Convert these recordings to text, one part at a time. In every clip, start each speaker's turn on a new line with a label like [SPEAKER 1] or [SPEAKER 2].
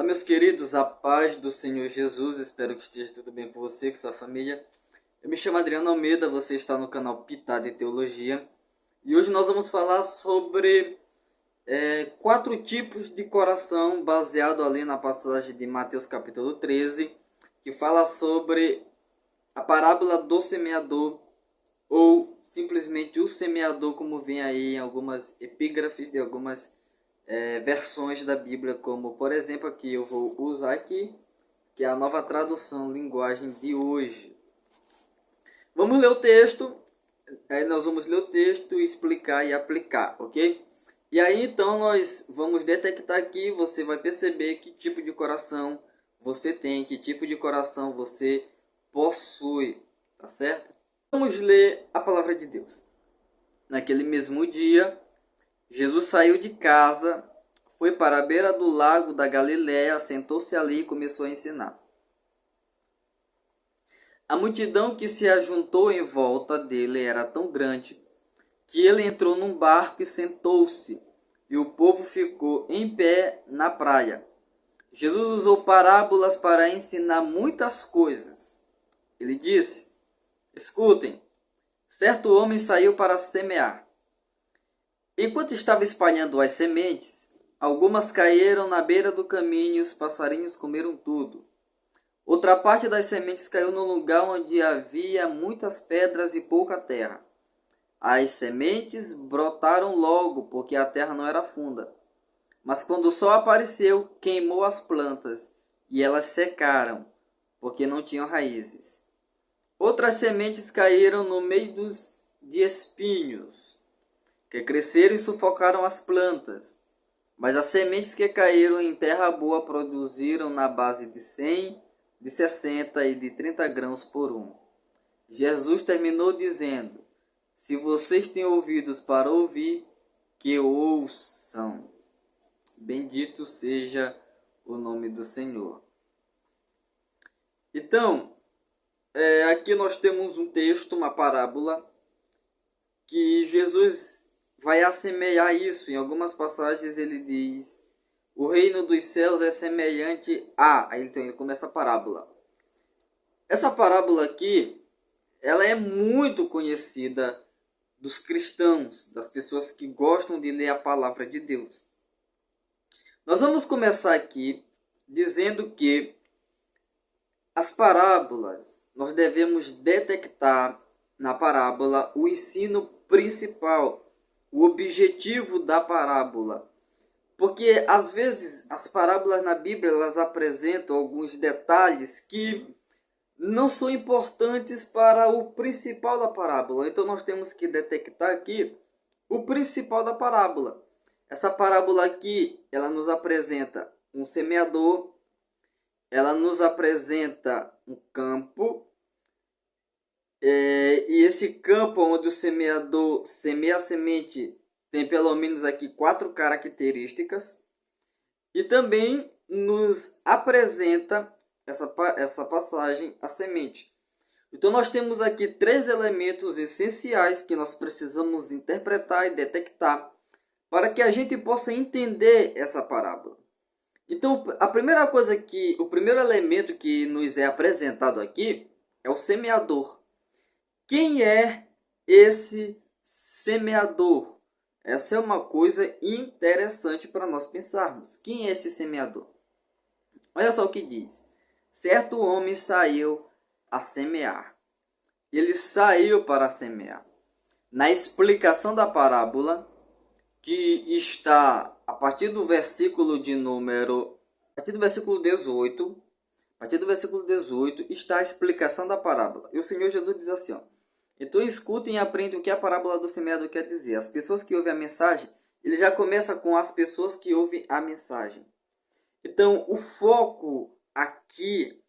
[SPEAKER 1] Meus queridos, a paz do Senhor Jesus, espero que esteja tudo bem com você, com sua família. Eu me chamo Adriano Almeida, você está no canal Pitada e Teologia. E hoje nós vamos falar sobre 4 tipos de coração, baseado ali na passagem de Mateus capítulo 13, que fala sobre a parábola do semeador, ou simplesmente o semeador, como vem aí em algumas epígrafes de algumas versões da Bíblia, como por exemplo aqui eu vou usar aqui, que é a Nova Tradução Linguagem de Hoje. Vamos ler o texto, aí nós vamos ler o texto, explicar e aplicar, ok? E aí então nós vamos detectar aqui, você vai perceber que tipo de coração você tem, que tipo de coração você possui, tá certo? Vamos ler a palavra de Deus. Naquele mesmo dia, Jesus saiu de casa, foi para a beira do lago da Galiléia, sentou-se ali e começou a ensinar. A multidão que se ajuntou em volta dele era tão grande que ele entrou num barco e sentou-se, e o povo ficou em pé na praia. Jesus usou parábolas para ensinar muitas coisas. Ele disse: escutem, certo homem saiu para semear. Enquanto estava espalhando as sementes, algumas caíram na beira do caminho e os passarinhos comeram tudo. Outra parte das sementes caiu no lugar onde havia muitas pedras e pouca terra. As sementes brotaram logo, porque a terra não era funda. Mas quando o sol apareceu, queimou as plantas, e elas secaram, porque não tinham raízes. Outras sementes caíram no meio de espinhos, que cresceram e sufocaram as plantas. Mas as sementes que caíram em terra boa produziram na base de 100, de 60 e de 30 grãos por um. Jesus terminou dizendo: se vocês têm ouvidos para ouvir, que ouçam. Bendito seja o nome do Senhor. Então, aqui nós temos um texto, uma parábola, que Jesus vai assemelhar isso. Em algumas passagens ele diz: o reino dos céus é semelhante a... Aí então ele começa a parábola. Essa parábola aqui, ela é muito conhecida dos cristãos, das pessoas que gostam de ler a palavra de Deus. Nós vamos começar aqui dizendo que as parábolas, nós devemos detectar na parábola o ensino principal, o objetivo da parábola. Porque às vezes as parábolas na Bíblia elas apresentam alguns detalhes que não são importantes para o principal da parábola. Então nós temos que detectar aqui o principal da parábola. Essa parábola aqui, ela nos apresenta um semeador, ela nos apresenta um campo, e esse campo onde o semeador semeia a semente tem pelo menos aqui 4 características, e também nos apresenta essa passagem, a semente. Então nós temos aqui 3 elementos essenciais que nós precisamos interpretar e detectar para que a gente possa entender essa parábola. Então, a primeira coisa o primeiro elemento que nos é apresentado aqui é o semeador. Quem é esse semeador? Essa é uma coisa interessante para nós pensarmos. Quem é esse semeador? Olha só o que diz. Certo homem saiu a semear. Ele saiu para semear. Na explicação da parábola, que está a partir do versículo de número... A partir do versículo 18... A partir do versículo 18 está a explicação da parábola. E o Senhor Jesus diz assim, ó: então escutem e aprendam o que a parábola do semeador quer dizer. As pessoas que ouvem a mensagem, ele já começa com as pessoas que ouvem a mensagem. Então, o foco aqui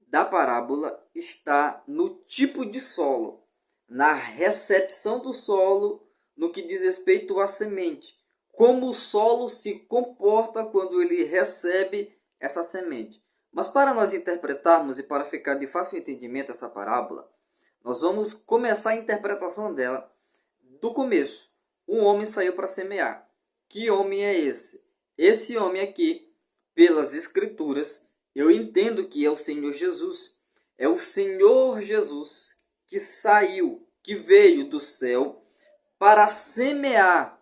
[SPEAKER 1] da parábola está no tipo de solo, na recepção do solo, no que diz respeito à semente. Como o solo se comporta quando ele recebe essa semente. Mas para nós interpretarmos e para ficar de fácil entendimento essa parábola, nós vamos começar a interpretação dela do começo. Um homem saiu para semear. Que homem é esse? Esse homem aqui pelas Escrituras, eu entendo que é o Senhor Jesus. É o Senhor Jesus que saiu, que veio do céu para semear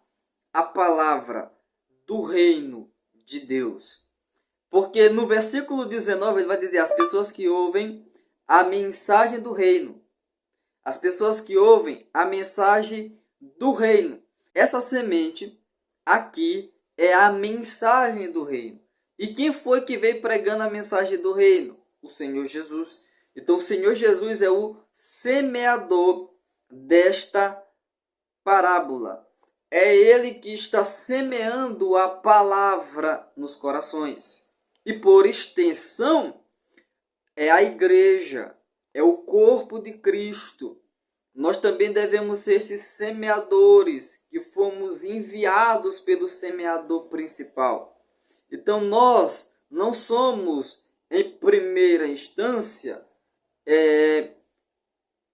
[SPEAKER 1] a palavra do reino de Deus. Porque no versículo 19 ele vai dizer: as pessoas que ouvem a mensagem do reino. As pessoas que ouvem a mensagem do reino. Essa semente aqui é a mensagem do reino. E quem foi que veio pregando a mensagem do reino? O Senhor Jesus. Então o Senhor Jesus é o semeador desta parábola. É ele que está semeando a palavra nos corações. E por extensão, é a igreja, é o corpo de Cristo. Nós também devemos ser esses semeadores que fomos enviados pelo semeador principal. Então nós não somos, em primeira instância,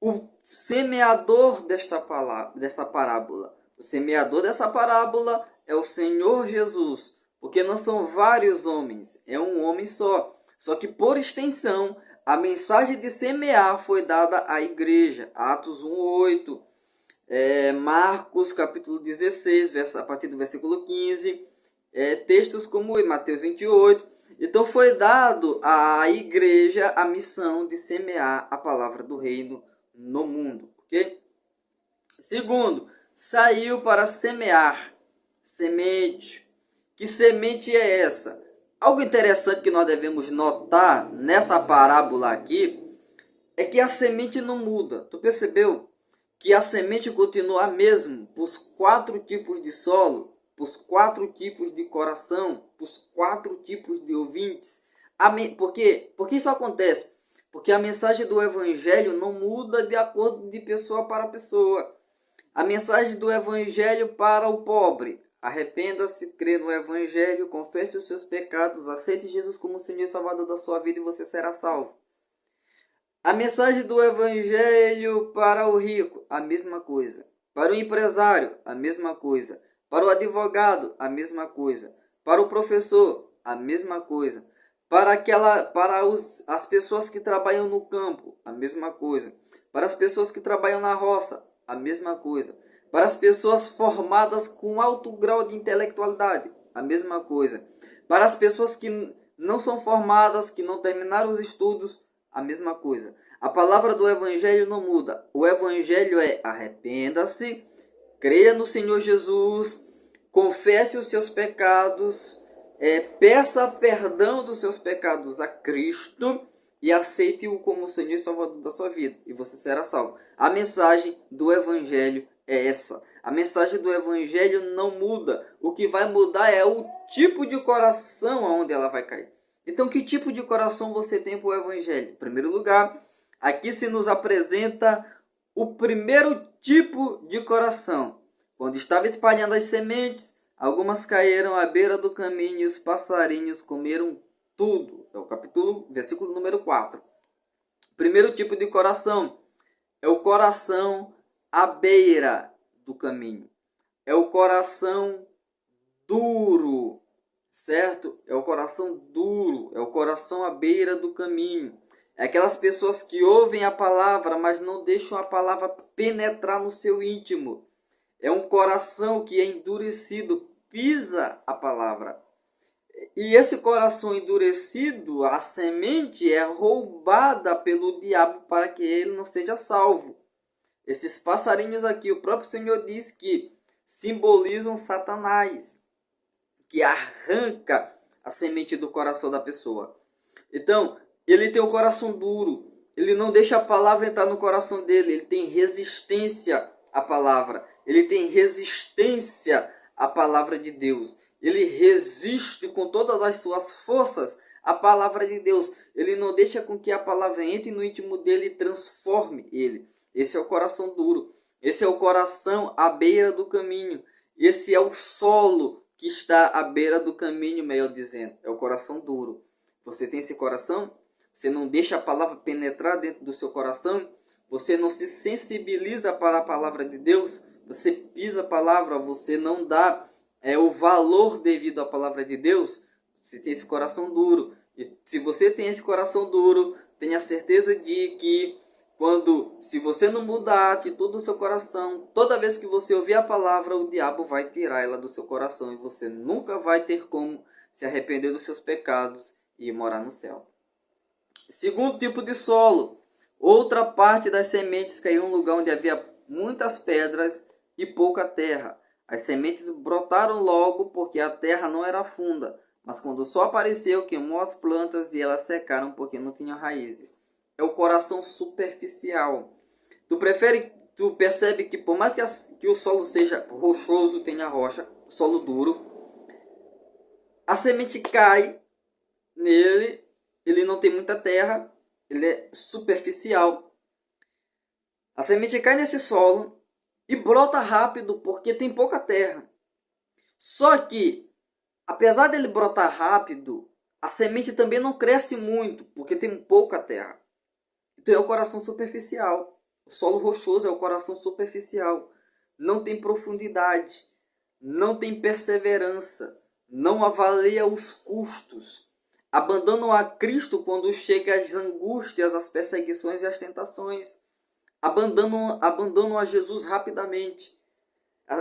[SPEAKER 1] o semeador dessa parábola. O semeador dessa parábola é o Senhor Jesus, porque não são vários homens, é um homem só. Só que por extensão, a mensagem de semear foi dada à igreja. Atos 1:8, Marcos capítulo 16, a partir do versículo 15, textos como Mateus 28. Então foi dado à igreja a missão de semear a palavra do reino no mundo, ok? Segundo, saiu para semear semente. Que semente é essa? Algo interessante que nós devemos notar nessa parábola aqui é que a semente não muda. Tu percebeu que a semente continua a mesma para os 4 tipos de solo, para os 4 tipos de coração, para os 4 tipos de ouvintes? Por quê? Porque isso acontece? Porque a mensagem do Evangelho não muda de acordo de pessoa para pessoa. A mensagem do Evangelho para o pobre: arrependa-se, crê no Evangelho, confesse os seus pecados, aceite Jesus como Senhor e Salvador da sua vida e você será salvo. A mensagem do Evangelho para o rico: a mesma coisa. Para o empresário: a mesma coisa. Para o advogado: a mesma coisa. Para o professor: a mesma coisa. Para as pessoas que trabalham no campo: a mesma coisa. Para as pessoas que trabalham na roça: a mesma coisa. Para as pessoas formadas com alto grau de intelectualidade: a mesma coisa. Para as pessoas que não são formadas, que não terminaram os estudos: a mesma coisa. A palavra do Evangelho não muda. O Evangelho é: arrependa-se, creia no Senhor Jesus, confesse os seus pecados, peça perdão dos seus pecados a Cristo e aceite-o como Senhor e Salvador da sua vida, e você será salvo. A mensagem do Evangelho é essa. A mensagem do Evangelho não muda. O que vai mudar é o tipo de coração aonde ela vai cair. Então, que tipo de coração você tem para o Evangelho? Em primeiro lugar, aqui se nos apresenta o primeiro tipo de coração. Quando estava espalhando as sementes, algumas caíram à beira do caminho e os passarinhos comeram tudo. É o versículo número 4. Primeiro tipo de coração é o coração à beira do caminho. É o coração duro, certo? É o coração duro, é o coração à beira do caminho. É aquelas pessoas que ouvem a palavra, mas não deixam a palavra penetrar no seu íntimo. É um coração que é endurecido, pisa a palavra. E esse coração endurecido, a semente é roubada pelo diabo para que ele não seja salvo. Esses passarinhos aqui, o próprio Senhor diz que simbolizam Satanás, que arranca a semente do coração da pessoa. Então, ele tem o coração duro, ele não deixa a palavra entrar no coração dele, ele tem resistência à palavra, ele tem resistência à palavra de Deus. Ele resiste com todas as suas forças à palavra de Deus. Ele não deixa com que a palavra entre no íntimo dele e transforme ele. Esse é o coração duro. Esse é o coração à beira do caminho. Esse é o solo que está à beira do caminho, melhor dizendo. É o coração duro. Você tem esse coração? Você não deixa a palavra penetrar dentro do seu coração? Você não se sensibiliza para a palavra de Deus? Você pisa a palavra, você não dá o valor devido à palavra de Deus? se tem esse coração duro. E se você tem esse coração duro, tenha certeza de que se você não mudar a atitude do seu coração, toda vez que você ouvir a palavra, o diabo vai tirar ela do seu coração e você nunca vai ter como se arrepender dos seus pecados e morar no céu. Segundo tipo de solo, outra parte das sementes caiu em um lugar onde havia muitas pedras e pouca terra. As sementes brotaram logo porque a terra não era funda, mas quando o sol apareceu, queimou as plantas e elas secaram porque não tinham raízes. É o coração superficial. Tu percebe que por mais que o solo seja rochoso, tenha rocha, solo duro, a semente cai nele, ele não tem muita terra, ele é superficial. A semente cai nesse solo e brota rápido porque tem pouca terra. Só que, apesar dele brotar rápido, a semente também não cresce muito porque tem pouca terra. Então é o coração superficial. O solo rochoso é o coração superficial. Não tem profundidade, não tem perseverança, não avalia os custos. Abandonam a Cristo quando chega as angústias, as perseguições e as tentações. Abandonam a Jesus rapidamente.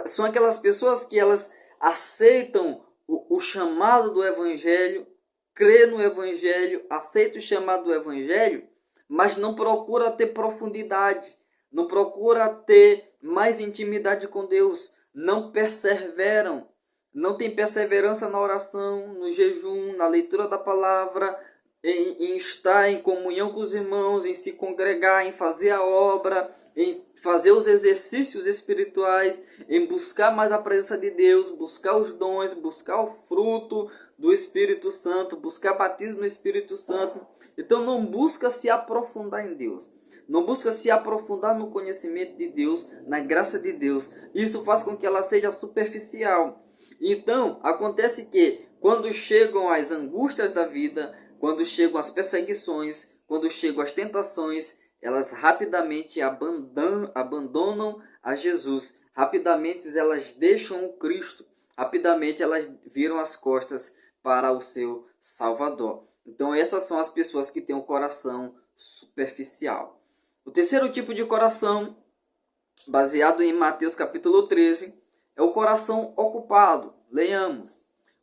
[SPEAKER 1] São aquelas pessoas que elas aceitam o chamado do Evangelho, crê no Evangelho, aceita o chamado do Evangelho, mas não procura ter profundidade, não procura ter mais intimidade com Deus, não perseveram, não tem perseverança na oração, no jejum, na leitura da palavra, em estar em comunhão com os irmãos, em se congregar, em fazer a obra, em fazer os exercícios espirituais, em buscar mais a presença de Deus, buscar os dons, buscar o fruto do Espírito Santo, buscar batismo no Espírito Santo. Então não busca se aprofundar em Deus, não busca se aprofundar no conhecimento de Deus, na graça de Deus. Isso faz com que ela seja superficial. Então acontece que quando chegam as angústias da vida, quando chegam as perseguições, quando chegam as tentações, elas rapidamente abandonam a Jesus, rapidamente elas deixam o Cristo, rapidamente elas viram as costas para o seu Salvador. Então essas são as pessoas que têm um coração superficial. O terceiro tipo de coração, baseado em Mateus capítulo 13, é o coração ocupado. Leiamos.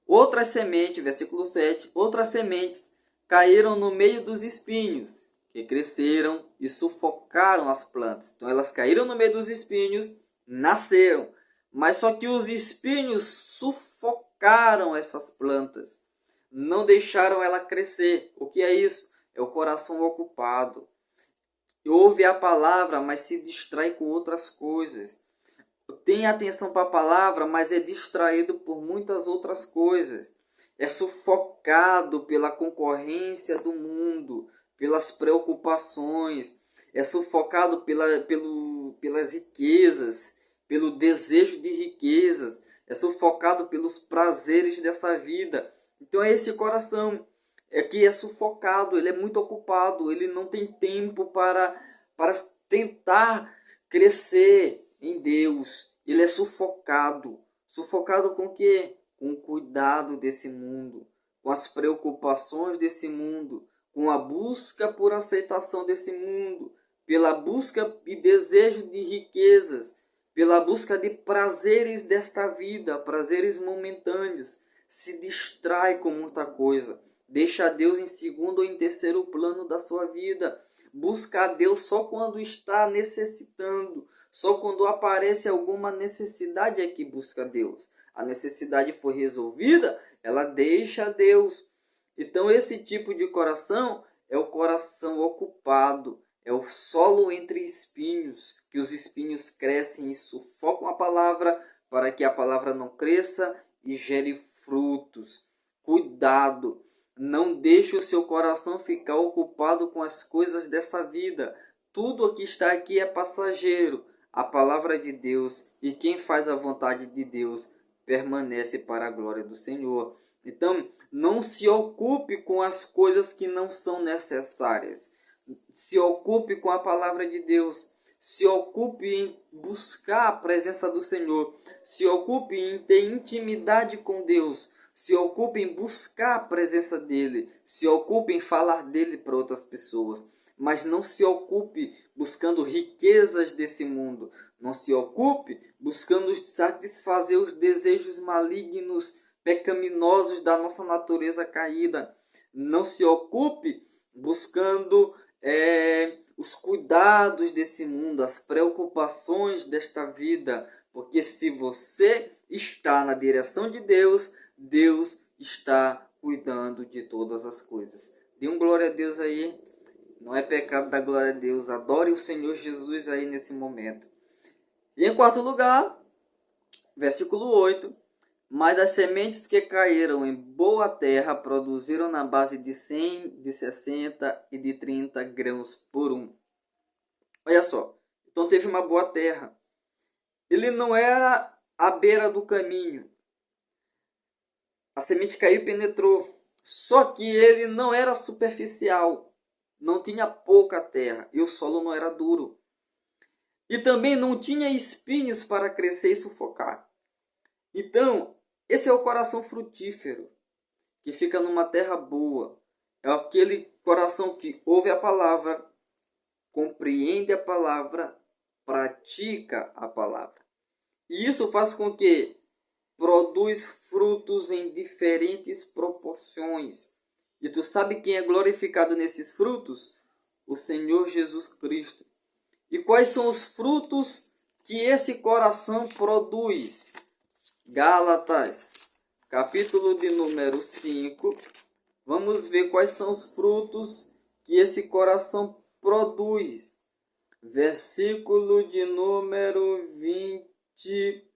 [SPEAKER 1] Outras sementes, versículo 7, outras sementes caíram no meio dos espinhos, que cresceram e sufocaram as plantas. Então elas caíram no meio dos espinhos, nasceram. Mas só que os espinhos sufocaram essas plantas. Não deixaram ela crescer. O que é isso? É o coração ocupado. Ouve a palavra, mas se distrai com outras coisas. Tem atenção para a palavra, mas é distraído por muitas outras coisas. É sufocado pela concorrência do mundo, pelas preocupações. É sufocado pelas riquezas, pelo desejo de riquezas. É sufocado pelos prazeres dessa vida. Então é esse coração que é sufocado, ele é muito ocupado, ele não tem tempo para tentar crescer em Deus. Ele é sufocado. Sufocado com o quê? Com o cuidado desse mundo, com as preocupações desse mundo, com a busca por aceitação desse mundo, pela busca e desejo de riquezas, pela busca de prazeres desta vida, prazeres momentâneos. Se distrai com muita coisa. Deixa Deus em segundo ou em terceiro plano da sua vida. Busca a Deus só quando está necessitando. Só quando aparece alguma necessidade é que busca Deus. A necessidade foi resolvida, ela deixa Deus. Então esse tipo de coração é o coração ocupado. É o solo entre espinhos, que os espinhos crescem e sufocam a palavra para que a palavra não cresça e gere frutos. Cuidado! Não deixe o seu coração ficar ocupado com as coisas dessa vida. Tudo o que está aqui é passageiro. A palavra de Deus e quem faz a vontade de Deus permanece para a glória do Senhor. Então, não se ocupe com as coisas que não são necessárias. Se ocupe com a palavra de Deus. Se ocupe em buscar a presença do Senhor. Se ocupe em ter intimidade com Deus. se ocupe em buscar a presença dele, se ocupe em falar dele para outras pessoas, mas não se ocupe buscando riquezas desse mundo, não se ocupe buscando satisfazer os desejos malignos, pecaminosos da nossa natureza caída, não se ocupe buscando os cuidados desse mundo, as preocupações desta vida, porque se você está na direção de Deus, Deus está cuidando de todas as coisas. Dê um glória a Deus aí. Não é pecado dar glória a Deus. Adore o Senhor Jesus aí nesse momento. E em quarto lugar, versículo 8. Mas as sementes que caíram em boa terra produziram na base de 100, de 60 e de 30 grãos por um. Olha só. Então teve uma boa terra. Ele não era à beira do caminho. A semente caiu e penetrou. Só que ele não era superficial. Não tinha pouca terra. E o solo não era duro. E também não tinha espinhos para crescer e sufocar. Então, esse é o coração frutífero, que fica numa terra boa. É aquele coração que ouve a palavra, compreende a palavra, pratica a palavra. E isso faz com que produz frutos em diferentes proporções. E tu sabe quem é glorificado nesses frutos? O Senhor Jesus Cristo. E quais são os frutos que esse coração produz? Gálatas, capítulo de número 5. Vamos ver quais são os frutos que esse coração produz. Versículo de número 22.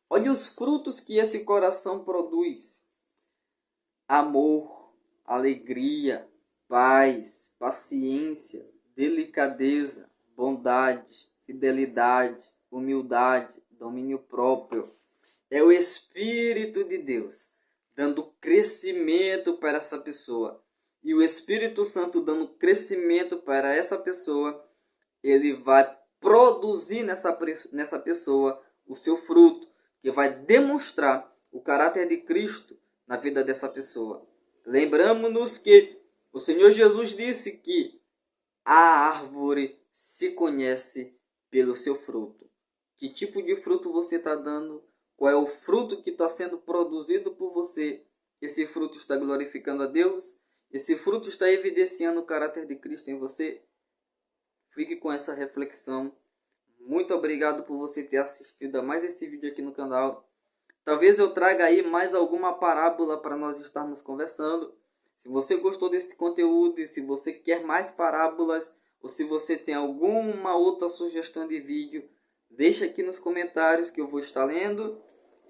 [SPEAKER 1] Olha os frutos que esse coração produz: amor, alegria, paz, paciência, delicadeza, bondade, fidelidade, humildade, domínio próprio. É o Espírito de Deus dando crescimento para essa pessoa. E o Espírito Santo dando crescimento para essa pessoa, ele vai produzir nessa pessoa o seu fruto, que vai demonstrar o caráter de Cristo na vida dessa pessoa. Lembramos-nos que o Senhor Jesus disse que a árvore se conhece pelo seu fruto. Que tipo de fruto você está dando? Qual é o fruto que está sendo produzido por você? Esse fruto está glorificando a Deus? Esse fruto está evidenciando o caráter de Cristo em você? Fique com essa reflexão. Muito obrigado por você ter assistido a mais esse vídeo aqui no canal. Talvez eu traga aí mais alguma parábola para nós estarmos conversando. Se você gostou desse conteúdo e se você quer mais parábolas, ou se você tem alguma outra sugestão de vídeo, deixa aqui nos comentários que eu vou estar lendo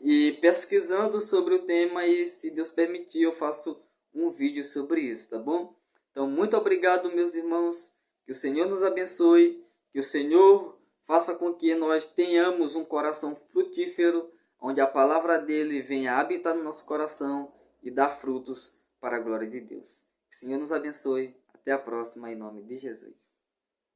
[SPEAKER 1] e pesquisando sobre o tema, e se Deus permitir eu faço um vídeo sobre isso, tá bom? Então muito obrigado, meus irmãos, que o Senhor nos abençoe, que o Senhor faça com que nós tenhamos um coração frutífero, onde a palavra dele venha habitar no nosso coração e dar frutos para a glória de Deus. Que o Senhor nos abençoe. Até a próxima, em nome de Jesus.